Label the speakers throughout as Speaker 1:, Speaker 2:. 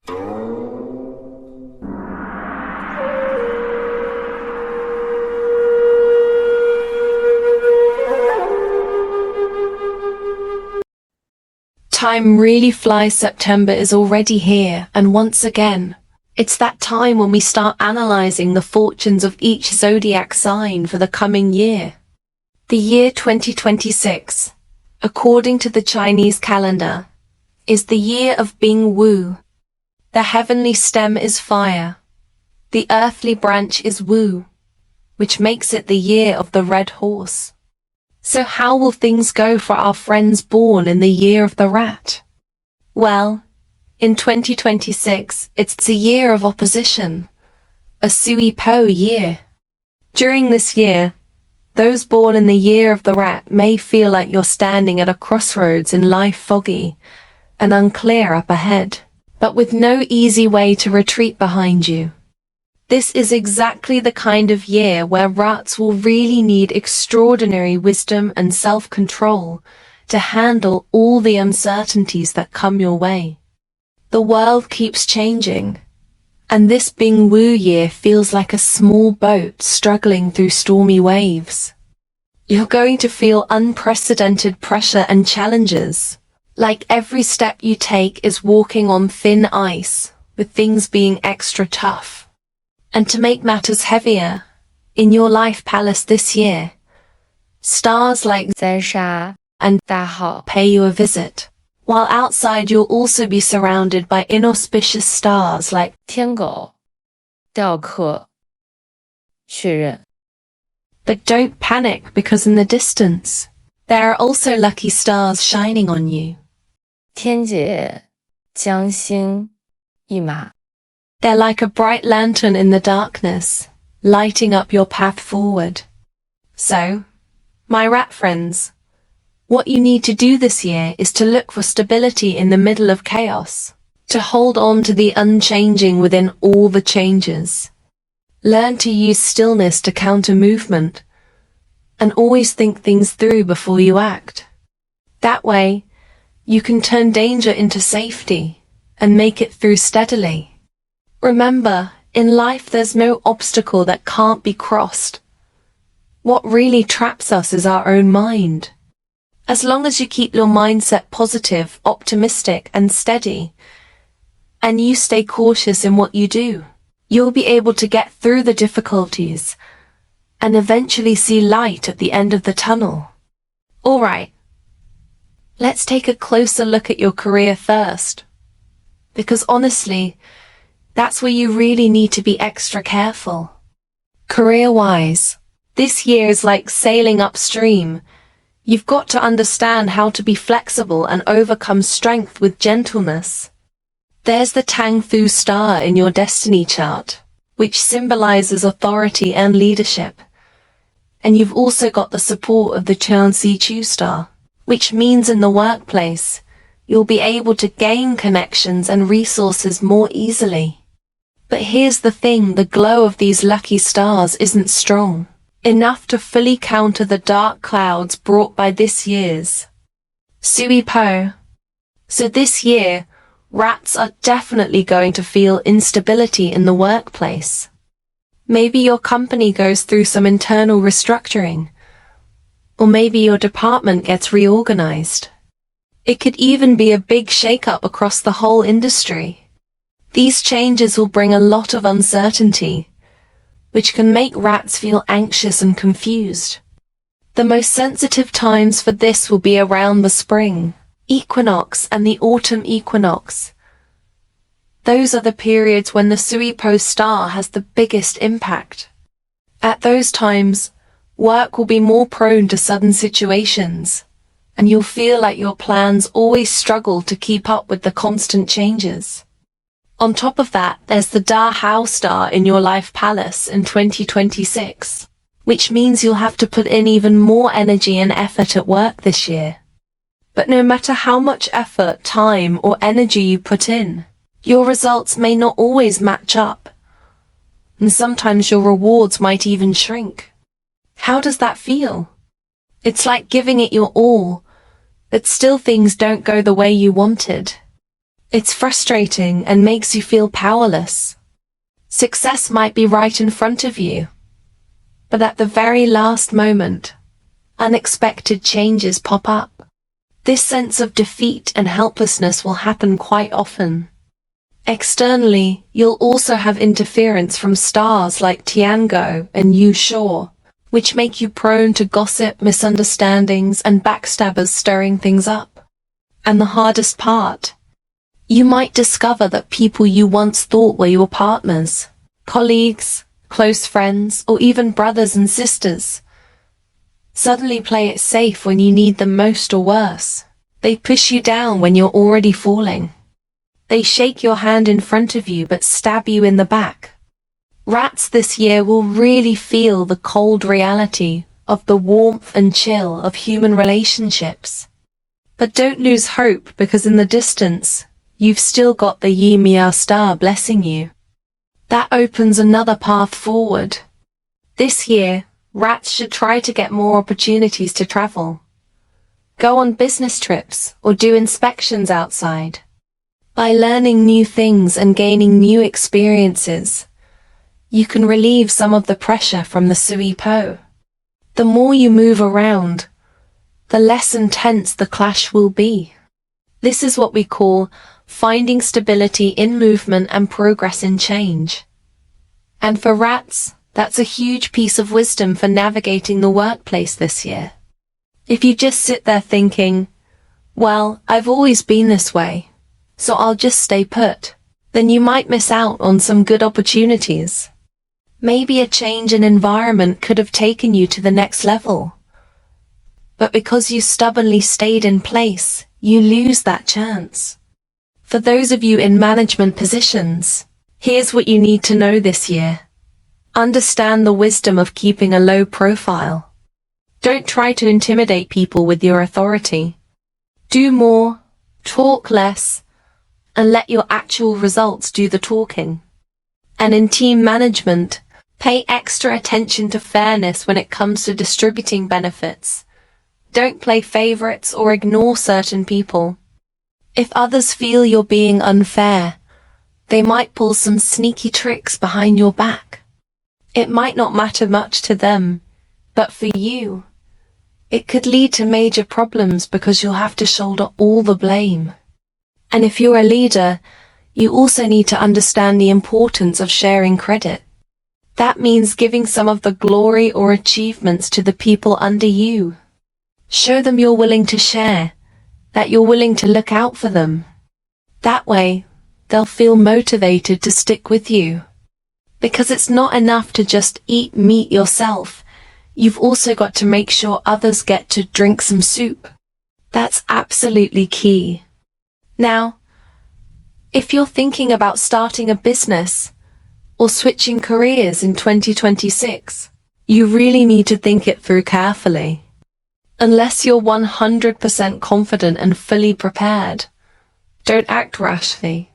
Speaker 1: Time really flies. September is already here, and once again, it's that time when we start analyzing the fortunes of each zodiac sign for the coming year. The year 2026, according to the Chinese calendar, is the year of Bing Wu. The heavenly stem is fire. The earthly branch is Wu, which makes it the year of the red horse. So how will things go for our friends born in the year of the rat? Well, in 2026, it's a year of opposition, a Sui Po year. During this year, those born in the year of the rat may feel like you're standing at a crossroads in life, foggy and unclear up ahead, but with no easy way to retreat behind you. This is exactly the kind of year where rats will really need extraordinary wisdom and self-control to handle all the uncertainties that come your way. The world keeps changing, and this Bing Wu year feels like a small boat struggling through stormy waves. You're going to feel unprecedented pressure and challenges, like every step you take is walking on thin ice, with things being extra tough. And to make matters heavier, in your life palace this year, stars like
Speaker 2: 三杀
Speaker 1: and
Speaker 2: 大号
Speaker 1: pay you a visit, while outside you'll also be surrounded by inauspicious stars like
Speaker 2: 天狗雕刻确认
Speaker 1: But don't panic, because in the distance, there are also lucky stars shining on you.
Speaker 2: 天劫将星一马
Speaker 1: They're like a bright lantern in the darkness, lighting up your path forward. So, my rat friends, what you need to do this year is to look for stability in the middle of chaos, to hold on to the unchanging within all the changes. Learn to use stillness to counter movement, and always think things through before you act. That way, you can turn danger into safety and make it through steadily. Remember, in life there's no obstacle that can't be crossed. What really traps us is our own mind. As long as you keep your mindset positive, optimistic, and steady, and you stay cautious in what you do, you'll be able to get through the difficulties and eventually see light at the end of the tunnel. Alright, let's take a closer look at your career first, because honestly, that's where you really need to be extra careful. Career-wise, this year is like sailing upstream. You've got to understand how to be flexible and overcome strength with gentleness. There's the Tang Fu star in your destiny chart, which symbolizes authority and leadership. And you've also got the support of the Qian Si Chu star, which means in the workplace, you'll be able to gain connections and resources more easily. But here's the thing, the glow of these lucky stars isn't strong enough to fully counter the dark clouds brought by this year's Sui Po. So this year, rats are definitely going to feel instability in the workplace. Maybe your company goes through some internal restructuring, or maybe your department gets reorganized. It could even be a big shake-up across the whole industry. These changes will bring a lot of uncertainty, which can make rats feel anxious and confused. The most sensitive times for this will be around the spring equinox and the autumn equinox. Those are the periods when the Sui Po star has the biggest impact. At those times, work will be more prone to sudden situations, and you'll feel like your plans always struggle to keep up with the constant changes. On top of that, there's the Da Hao star in your life palace in 2026, which means you'll have to put in even more energy and effort at work this year. But no matter how much effort, time, or energy you put in, your results may not always match up, and sometimes your rewards might even shrink. How does that feel? It's like giving it your all, but still things don't go the way you wanted. It's frustrating and makes you feel powerless. Success might be right in front of you, but at the very last moment, unexpected changes pop up. This sense of defeat and helplessness will happen quite often. Externally, you'll also have interference from stars like Tiango and Yu Shor, which make you prone to gossip, misunderstandings, and backstabbers stirring things up. And the hardest part, you might discover that people you once thought were your partners, colleagues, close friends, or even brothers and sisters suddenly play it safe when you need them most, or worse, they push you down when you're already falling. They shake your hand in front of you but stab you in the back. Rats this year will really feel the cold reality of the warmth and chill of human relationships. But don't lose hope, because in the distance, you've still got the Yi Miao star blessing you. That opens another path forward. This year, rats should try to get more opportunities to travel. Go on business trips or do inspections outside. By learning new things and gaining new experiences, you can relieve some of the pressure from the Sui Po. The more you move around, the less intense the clash will be. This is what we call finding stability in movement and progress in change. And for rats, that's a huge piece of wisdom for navigating the workplace this year. If you just sit there thinking, well, I've always been this way, so I'll just stay put, then you might miss out on some good opportunities. Maybe a change in environment could have taken you to the next level. But because you stubbornly stayed in place, you lose that chance. For those of you in management positions, here's what you need to know this year. Understand the wisdom of keeping a low profile. Don't try to intimidate people with your authority. Do more, talk less, and let your actual results do the talking. And in team management, pay extra attention to fairness when it comes to distributing benefits. Don't play favorites or ignore certain people. If others feel you're being unfair, they might pull some sneaky tricks behind your back. It might not matter much to them, but for you, it could lead to major problems because you'll have to shoulder all the blame. And if you're a leader, you also need to understand the importance of sharing credit. That means giving some of the glory or achievements to the people under you. Show them you're willing to share, that you're willing to look out for them. That way, they'll feel motivated to stick with you. Because it's not enough to just eat meat yourself. You've also got to make sure others get to drink some soup. That's absolutely key. Now, if you're thinking about starting a business or switching careers in 2026, you really need to think it through carefully. Unless you're 100% confident and fully prepared, don't act rashly.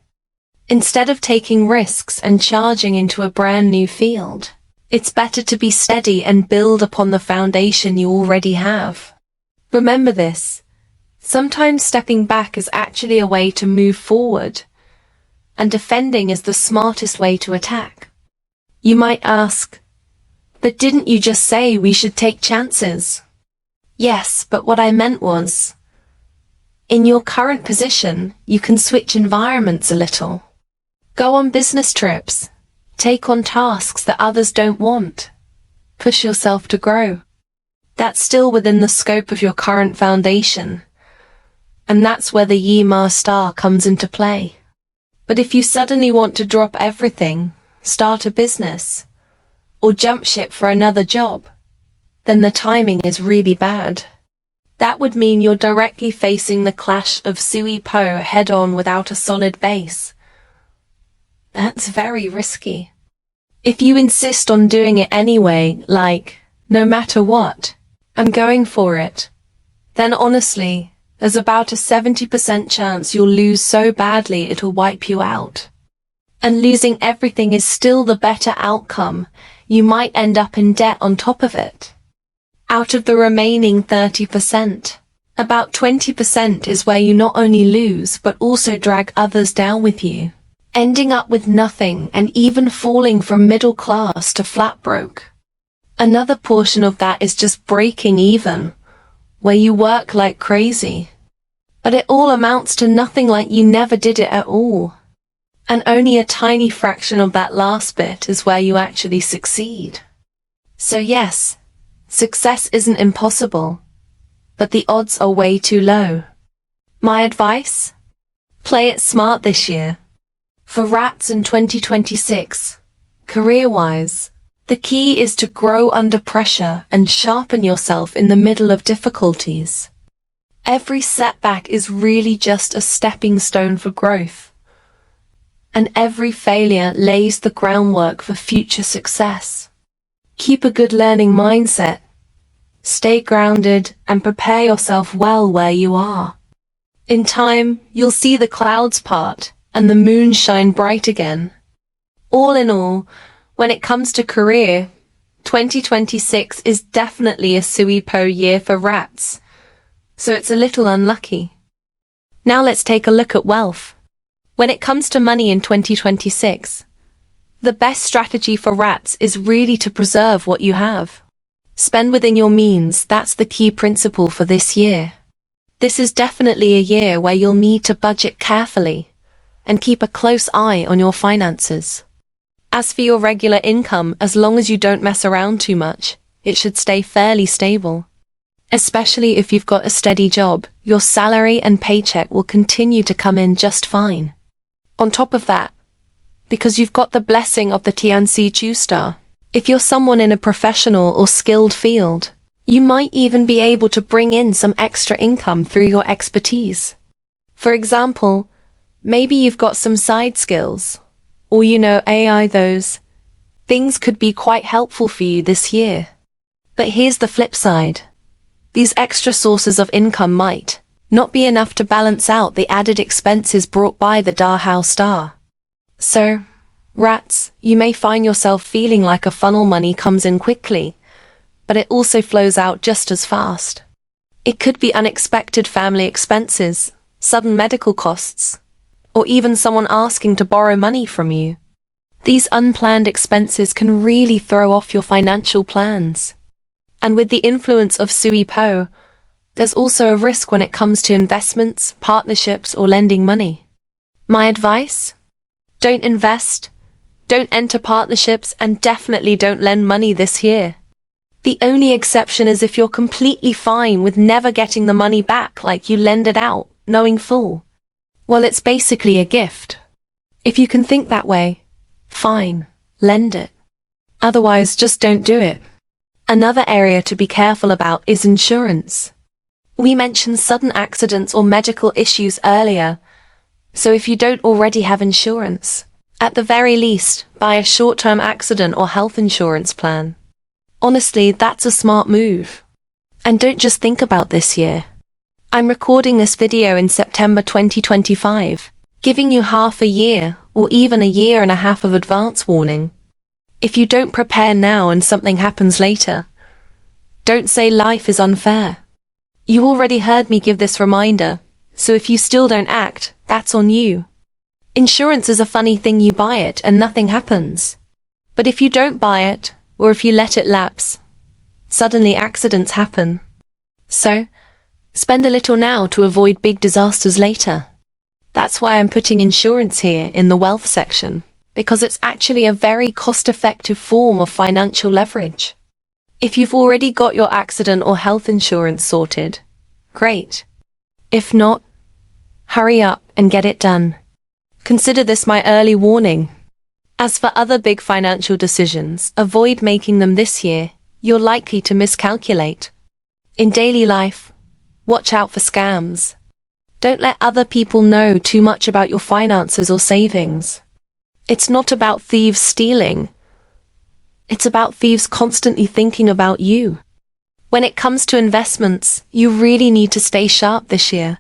Speaker 1: Instead of taking risks and charging into a brand new field, it's better to be steady and build upon the foundation you already have. Remember this, sometimes stepping back is actually a way to move forward, and defending is the smartest way to attack. You might ask, but didn't you just say we should take chances? Yes, but what I meant was, in your current position, you can switch environments a little. Go on business trips. Take on tasks that others don't want. Push yourself to grow. That's still within the scope of your current foundation. And that's where the Yi Ma star comes into play. But if you suddenly want to drop everything, start a business, or jump ship for another job, then the timing is really bad. That would mean you're directly facing the clash of Sui Po head-on without a solid base. That's very risky. If you insist on doing it anyway, like, no matter what, I'm going for it, then honestly, there's about a 70% chance you'll lose so badly it'll wipe you out. And losing everything is still the better outcome. You might end up in debt on top of it. Out of the remaining 30%, About 20% is where you not only lose but also drag others down with you, ending up with nothing and even falling from middle class to flat broke. Another portion of that is just breaking even, where you work like crazy, but it all amounts to nothing, like you never did it at all. And only a tiny fraction of that last bit is where you actually succeed. So yes, success isn't impossible, but the odds are way too low. My advice? Play it smart this year. For rats in 2026, career-wise, the key is to grow under pressure and sharpen yourself in the middle of difficulties. Every setback is really just a stepping stone for growth, and every failure lays the groundwork for future success. Keep a good learning mindset, stay grounded, and prepare yourself well where you are. In time, you'll see the clouds part and the moon shine bright again. All in all, when it comes to career, 2026 is definitely a sui-po year for rats, so it's a little unlucky. Now let's take a look at wealth. When it comes to money in 2026, the best strategy for rats is really to preserve what you have. Spend within your means, that's the key principle for this year. This is definitely a year where you'll need to budget carefully and keep a close eye on your finances. As for your regular income, as long as you don't mess around too much, it should stay fairly stable. Especially if you've got a steady job, your salary and paycheck will continue to come in just fine. On top of that, because you've got the blessing of the Tianxi Chu star, if you're someone in a professional or skilled field, you might even be able to bring in some extra income through your expertise. For example, maybe you've got some side skills, or AI, those things could be quite helpful for you this year. But here's the flip side. These extra sources of income might not be enough to balance out the added expenses brought by the Dahao star. So, rats, you may find yourself feeling like a funnel. Money comes in quickly, but it also flows out just as fast. It could be unexpected family expenses, sudden medical costs, or even someone asking to borrow money from you. These unplanned expenses can really throw off your financial plans. And with the influence of Sui Po, there's also a risk when it comes to investments, partnerships, or lending money. My advice? Don't invest, don't enter partnerships, and definitely don't lend money this year. The only exception is if you're completely fine with never getting the money back, like you lend it out, knowing full well it's basically a gift. If you can think that way, fine, lend it. Otherwise, just don't do it. Another area to be careful about is insurance. We mentioned sudden accidents or medical issues earlier, so if you don't already have insurance, at the very least, buy a short-term accident or health insurance plan. Honestly, that's a smart move. And don't just think about this year. I'm recording this video in September 2025, giving you half a year or even a year and a half of advance warning. If you don't prepare now and something happens later, don't say life is unfair. You already heard me give this reminder, so if you still don't act, that's on you. Insurance is a funny thing. You buy it and nothing happens. But if you don't buy it, or if you let it lapse, suddenly accidents happen. So, spend a little now to avoid big disasters later. That's why I'm putting insurance here in the wealth section, because it's actually a very cost-effective form of financial leverage. If you've already got your accident or health insurance sorted, great. If not, hurry up and get it done. Consider this my early warning. As for other big financial decisions, avoid making them this year. You're likely to miscalculate. In daily life, watch out for scams. Don't let other people know too much about your finances or savings. It's not about thieves stealing. It's about thieves constantly thinking about you. When it comes to investments, you really need to stay sharp this year.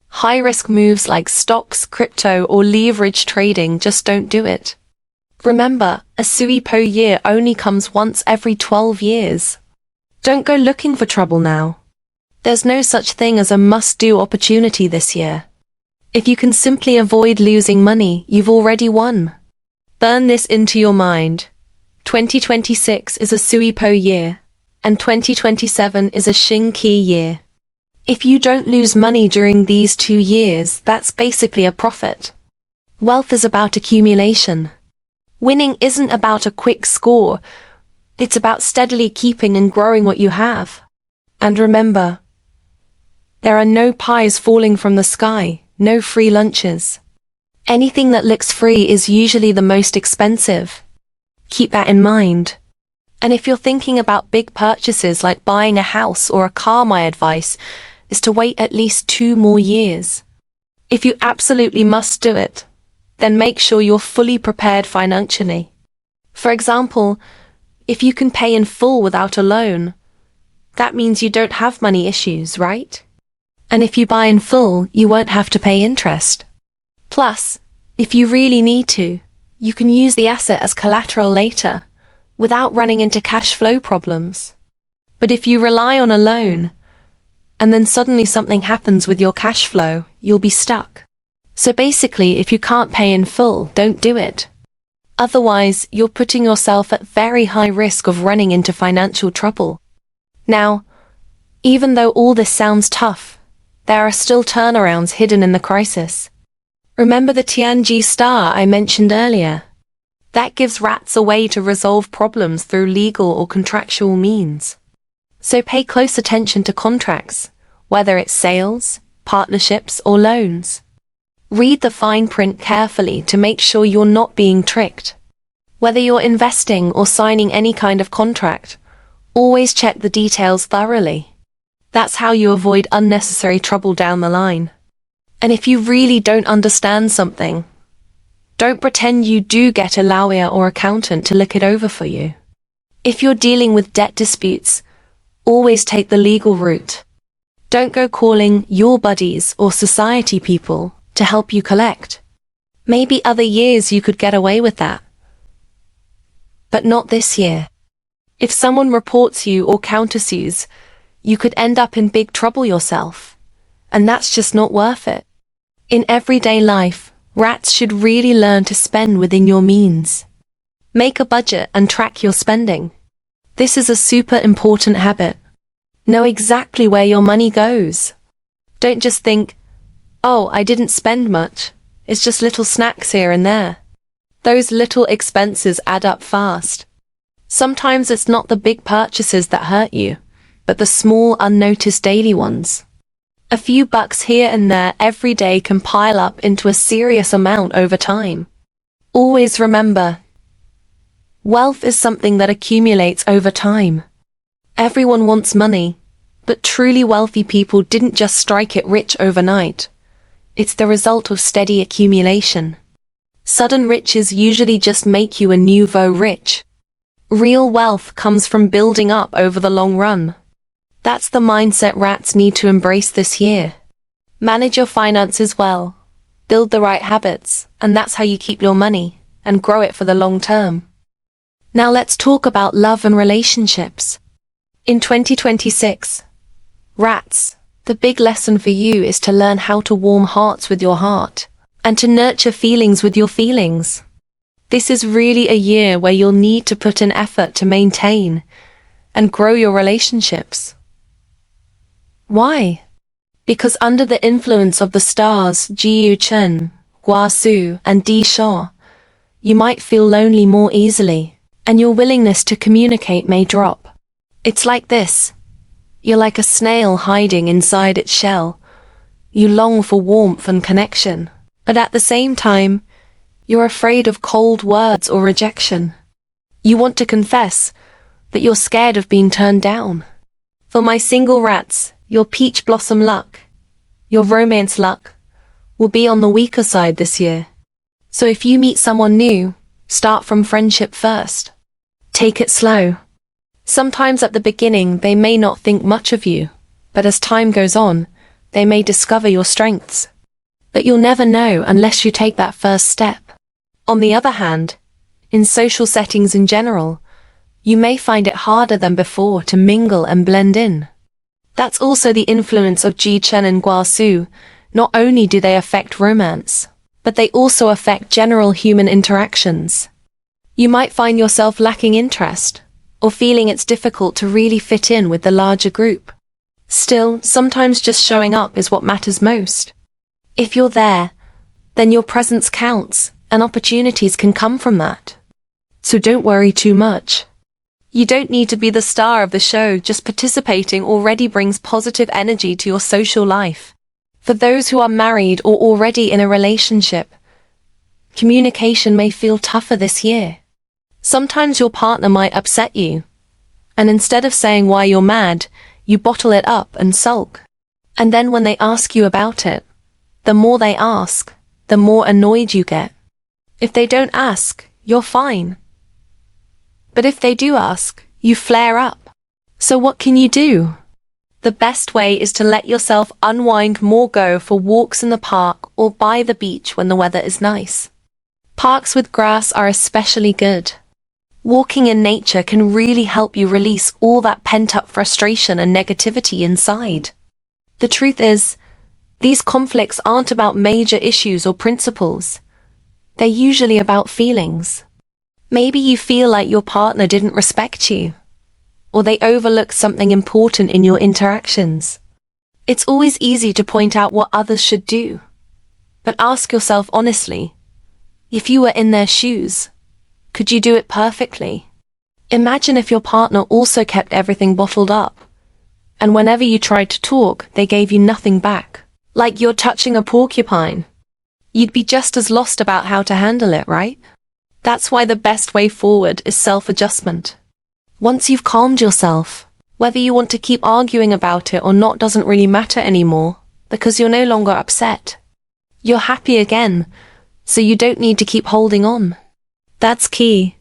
Speaker 1: High-risk moves like stocks, crypto, or leverage trading, just don't do it. Remember, a Sui Po year only comes once every 12 years. Don't go looking for trouble now. There's no such thing as a must-do opportunity this year. If you can simply avoid losing money, you've already won. Burn this into your mind. 2026 is a Suipo year, and 2027 is a Xing-Qi year. If you don't lose money during these 2 years, that's basically a profit. Wealth is about accumulation. Winning isn't about a quick score. It's about steadily keeping and growing what you have. And remember, there are no pies falling from the sky, no free lunches. Anything that looks free is usually the most expensive. Keep that in mind. And if you're thinking about big purchases like buying a house or a car, my advice is to wait at least 2 more years. If you absolutely must do it, then make sure you're fully prepared financially. For example, if you can pay in full without a loan, that means you don't have money issues, right? And if you buy in full, you won't have to pay interest. Plus, if you really need to, you can use the asset as collateral later, without running into cash flow problems. But if you rely on a loan, and then suddenly something happens with your cash flow, you'll be stuck. So basically, if you can't pay in full, don't do it. Otherwise, you're putting yourself at very high risk of running into financial trouble. Now, even though all this sounds tough, there are still turnarounds hidden in the crisis. Remember the Tianji star I mentioned earlier? That gives rats a way to resolve problems through legal or contractual means. So pay close attention to contracts, whether it's sales, partnerships, or loans. Read the fine print carefully to make sure you're not being tricked. Whether you're investing or signing any kind of contract, always check the details thoroughly. That's how you avoid unnecessary trouble down the line. And if you really don't understand something, don't pretend you do get a lawyer or accountant to look it over for you. If you're dealing with debt disputes, always take the legal route. Don't go calling your buddies or society people to help you collect. Maybe other years you could get away with that. But not this year. If someone reports you or countersues, you could end up in big trouble yourself. And that's just not worth it. In everyday life, rats should really learn to spend within your means. Make a budget and track your spending. This is a super important habit. Know exactly where your money goes. Don't just think, oh, I didn't spend much. It's just little snacks here and there. Those little expenses add up fast. Sometimes it's not the big purchases that hurt you, but the small, unnoticed daily ones. A few bucks here and there every day can pile up into a serious amount over time. Always remember, wealth is something that accumulates over time. Everyone wants money, but truly wealthy people didn't just strike it rich overnight. It's the result of steady accumulation. Sudden riches usually just make you a nouveau rich. Real wealth comes from building up over the long run. That's the mindset rats need to embrace this year. Manage your finances well, build the right habits, and that's how you keep your money and grow it for the long term. Now let's talk about love and relationships. In 2026, rats, the big lesson for you is to learn how to warm hearts with your heart and to nurture feelings with your feelings. This is really a year where you'll need to put in effort to maintain and grow your relationships. Why? Because under the influence of the stars Jiyu Chen, Hua Su, and Di Sha, you might feel lonely more easily, and your willingness to communicate may drop. It's like this. You're like a snail hiding inside its shell. You long for warmth and connection, but at the same time, you're afraid of cold words or rejection. You want to confess, but you're scared of being turned down. For my single rats, your peach blossom luck, your romance luck, will be on the weaker side this year. So if you meet someone new, start from friendship first. Take it slow. Sometimes at the beginning they may not think much of you, but as time goes on, they may discover your strengths. But you'll never know unless you take that first step. On the other hand, in social settings in general, you may find it harder than before to mingle and blend in. That's also the influence of Ji Chen and Guasu. Not only do they affect romance, but they also affect general human interactions. You might find yourself lacking interest, or feeling it's difficult to really fit in with the larger group. Still, sometimes just showing up is what matters most. If you're there, then your presence counts, and opportunities can come from that. So don't worry too much. You don't need to be the star of the show, just participating already brings positive energy to your social life. For those who are married or already in a relationship, communication may feel tougher this year. Sometimes your partner might upset you, and instead of saying why you're mad, you bottle it up and sulk. And then when they ask you about it, the more they ask, the more annoyed you get. If they don't ask, you're fine. But if they do ask, you flare up. So what can you do? The best way is to let yourself unwind more. Go for walks in the park or by the beach when the weather is nice. Parks with grass are especially good. Walking in nature can really help you release all that pent-up frustration and negativity inside. The truth is, these conflicts aren't about major issues or principles. They're usually about feelings. Maybe you feel like your partner didn't respect you, or they overlooked something important in your interactions. It's always easy to point out what others should do. But ask yourself honestly, if you were in their shoes, could you do it perfectly? Imagine if your partner also kept everything bottled up, and whenever you tried to talk, they gave you nothing back, like you're touching a porcupine. You'd be just as lost about how to handle it, right? That's why the best way forward is self-adjustment. Once you've calmed yourself, whether you want to keep arguing about it or not doesn't really matter anymore, because you're no longer upset. You're happy again, so you don't need to keep holding on. That's key.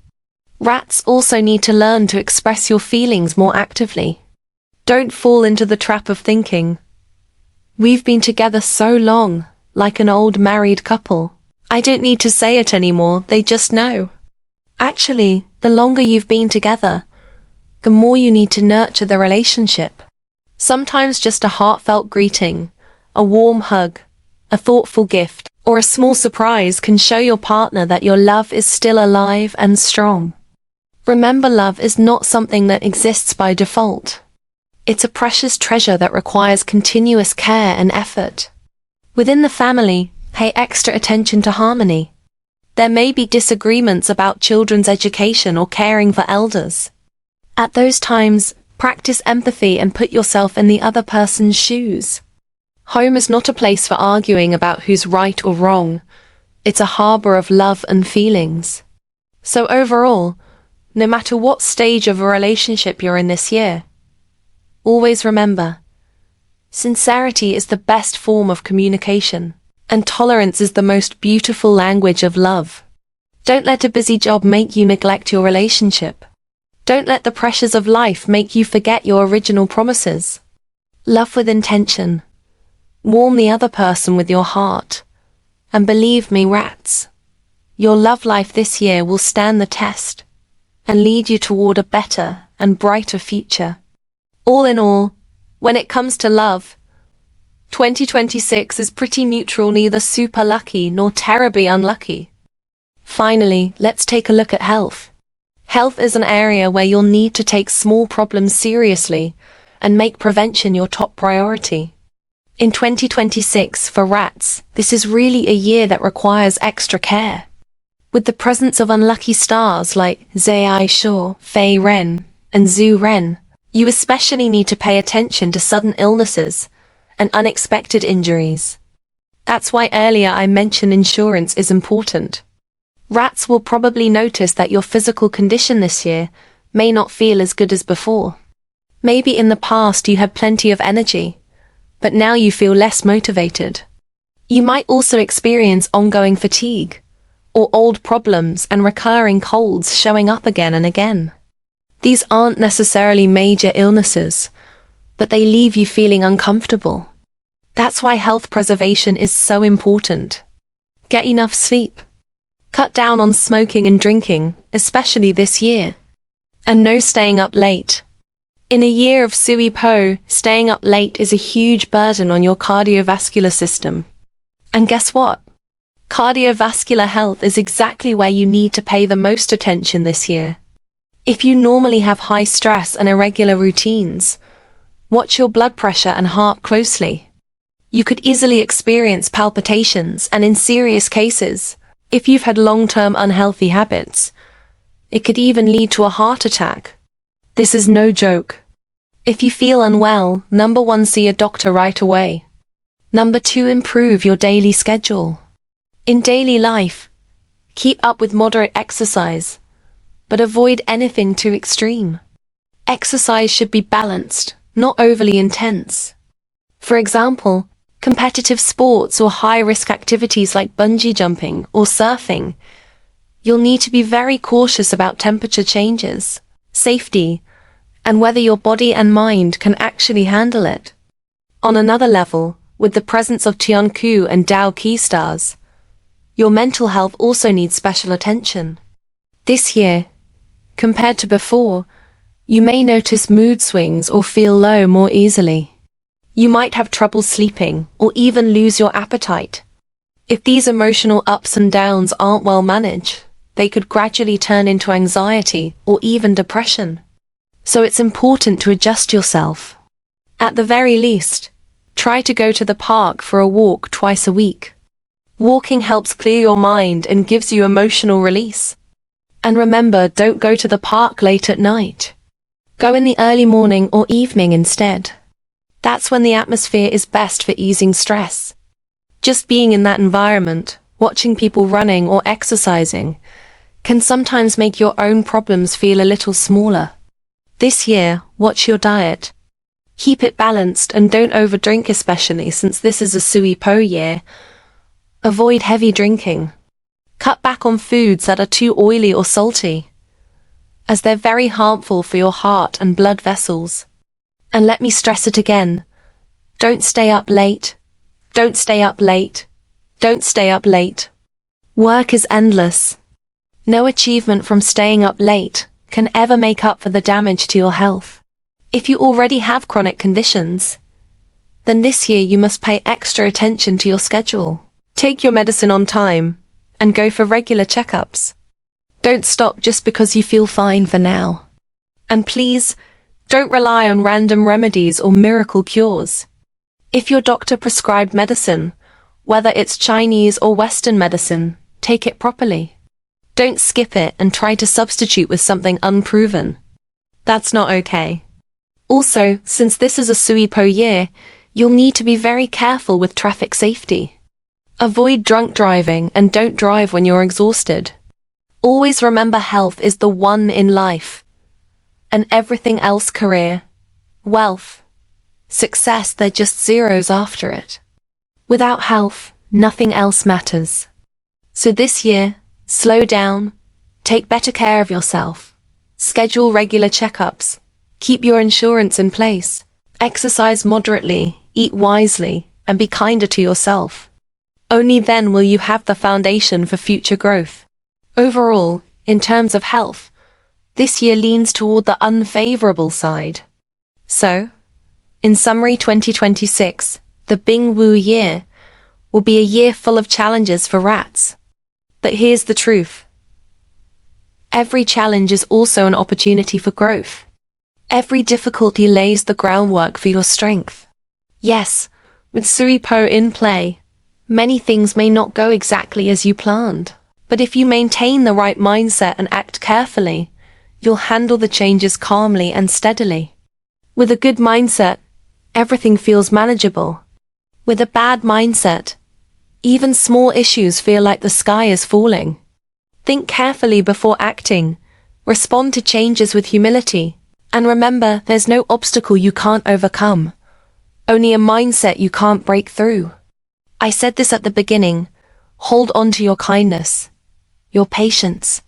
Speaker 1: Rats also need to learn to express your feelings more actively. Don't fall into the trap of thinking, "We've been together so long, like an old married couple. I don't need to say it anymore, they just know." Actually, the longer you've been together, the more you need to nurture the relationship. Sometimes just a heartfelt greeting, a warm hug, a thoughtful gift, or a small surprise can show your partner that your love is still alive and strong. Remember, love is not something that exists by default. It's a precious treasure that requires continuous care and effort. Within the family, pay extra attention to harmony. There may be disagreements about children's education or caring for elders. At those times, practice empathy and put yourself in the other person's shoes. Home is not a place for arguing about who's right or wrong. It's a harbor of love and feelings. So overall, no matter what stage of a relationship you're in this year, always remember, sincerity is the best form of communication, and tolerance is the most beautiful language of love. Don't let a busy job make you neglect your relationship. Don't let the pressures of life make you forget your original promises. Love with intention. Warm the other person with your heart. And believe me, rats, your love life this year will stand the test and lead you toward a better and brighter future. All in all, when it comes to love, 2026 is pretty neutral, neither super lucky nor terribly unlucky. Finally, let's take a look at health. Health is an area where you'll need to take small problems seriously and make prevention your top priority. In 2026, for rats, this is really a year that requires extra care. With the presence of unlucky stars like Zai Shou, Fei Ren, and Zhu Ren, you especially need to pay attention to sudden illnesses and unexpected injuries. That's why earlier I mentioned insurance is important. Rats will probably notice that your physical condition this year may not feel as good as before. Maybe in the past you had plenty of energy, but now you feel less motivated. You might also experience ongoing fatigue, or old problems and recurring colds showing up again and again. These aren't necessarily major illnesses, but they leave you feeling uncomfortable. That's why health preservation is so important. Get enough sleep. Cut down on smoking and drinking, especially this year. And no staying up late. In a year of Sui Po, staying up late is a huge burden on your cardiovascular system. And guess what? Cardiovascular health is exactly where you need to pay the most attention this year. If you normally have high stress and irregular routines, watch your blood pressure and heart closely. You could easily experience palpitations, and in serious cases, if you've had long-term unhealthy habits, it could even lead to a heart attack. This is no joke. If you feel unwell, number 1, see a doctor right away. Number 2, improve your daily schedule. In daily life, keep up with moderate exercise, but avoid anything too extreme. Exercise should be balanced, not overly intense. For example, competitive sports or high-risk activities like bungee jumping or surfing, you'll need to be very cautious about temperature changes, safety, and whether your body and mind can actually handle it. On another level, with the presence of Tianku and Dao Qi stars, your mental health also needs special attention. This year, compared to before, you may notice mood swings or feel low more easily. You might have trouble sleeping or even lose your appetite. If these emotional ups and downs aren't well managed, they could gradually turn into anxiety or even depression. So it's important to adjust yourself. At the very least, try to go to the park for a walk twice a week. Walking helps clear your mind and gives you emotional release. And remember, don't go to the park late at night. Go in the early morning or evening instead. That's when the atmosphere is best for easing stress. Just being in that environment, watching people running or exercising, can sometimes make your own problems feel a little smaller. This year, watch your diet. Keep it balanced and don't overdrink, especially since this is a Sui Po year. Avoid heavy drinking. Cut back on foods that are too oily or salty, as they're very harmful for your heart and blood vessels. And let me stress it again. Don't stay up late. Don't stay up late. Don't stay up late. Work is endless. No achievement from staying up late can ever make up for the damage to your health. If you already have chronic conditions, then this year you must pay extra attention to your schedule. Take your medicine on time and go for regular checkups. Don't stop just because you feel fine for now. And please, don't rely on random remedies or miracle cures. If your doctor prescribed medicine, whether it's Chinese or Western medicine, take it properly. Don't skip it and try to substitute with something unproven. That's not okay. Also, since this is a Sui Po year, you'll need to be very careful with traffic safety. Avoid drunk driving and don't drive when you're exhausted. Always remember, health is the one in life. And everything else, career, wealth, success, they're just zeros after it. Without health, nothing else matters. So this year, slow down, take better care of yourself, schedule regular checkups, keep your insurance in place, exercise moderately, eat wisely, and be kinder to yourself. Only then will you have the foundation for future growth. Overall, in terms of health, this year leans toward the unfavorable side. So, in summary, 2026, the Bing Wu year, will be a year full of challenges for rats. But here's the truth. Every challenge is also an opportunity for growth. Every difficulty lays the groundwork for your strength. Yes, with Sui Po in play, many things may not go exactly as you planned. But if you maintain the right mindset and act carefully, you'll handle the changes calmly and steadily. With a good mindset, everything feels manageable. With a bad mindset, even small issues feel like the sky is falling. Think carefully before acting, respond to changes with humility, and remember, there's no obstacle you can't overcome, only a mindset you can't break through. I said this at the beginning, hold on to your kindness, your patience,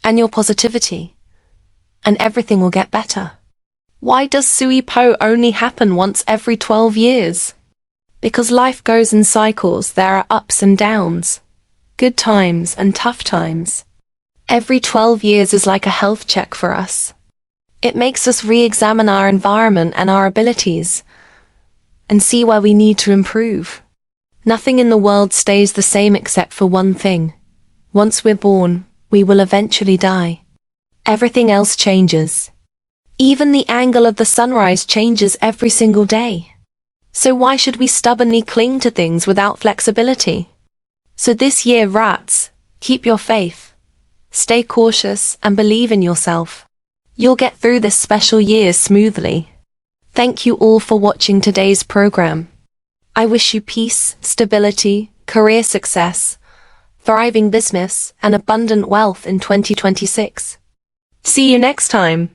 Speaker 1: and your positivity, and everything will get better. Why does Sui Po only happen once every 12 years? Because life goes in cycles, there are ups and downs, good times and tough times. Every 12 years is like a health check for us. It makes us re-examine our environment and our abilities, and see where we need to improve. Nothing in the world stays the same except for one thing. Once we're born, we will eventually die. Everything else changes. Even the angle of the sunrise changes every single day. So why should we stubbornly cling to things without flexibility? So this year, rats, keep your faith. Stay cautious and believe in yourself. You'll get through this special year smoothly. Thank you all for watching today's program. I wish you peace, stability, career success, thriving business, and abundant wealth in 2026. See you next time.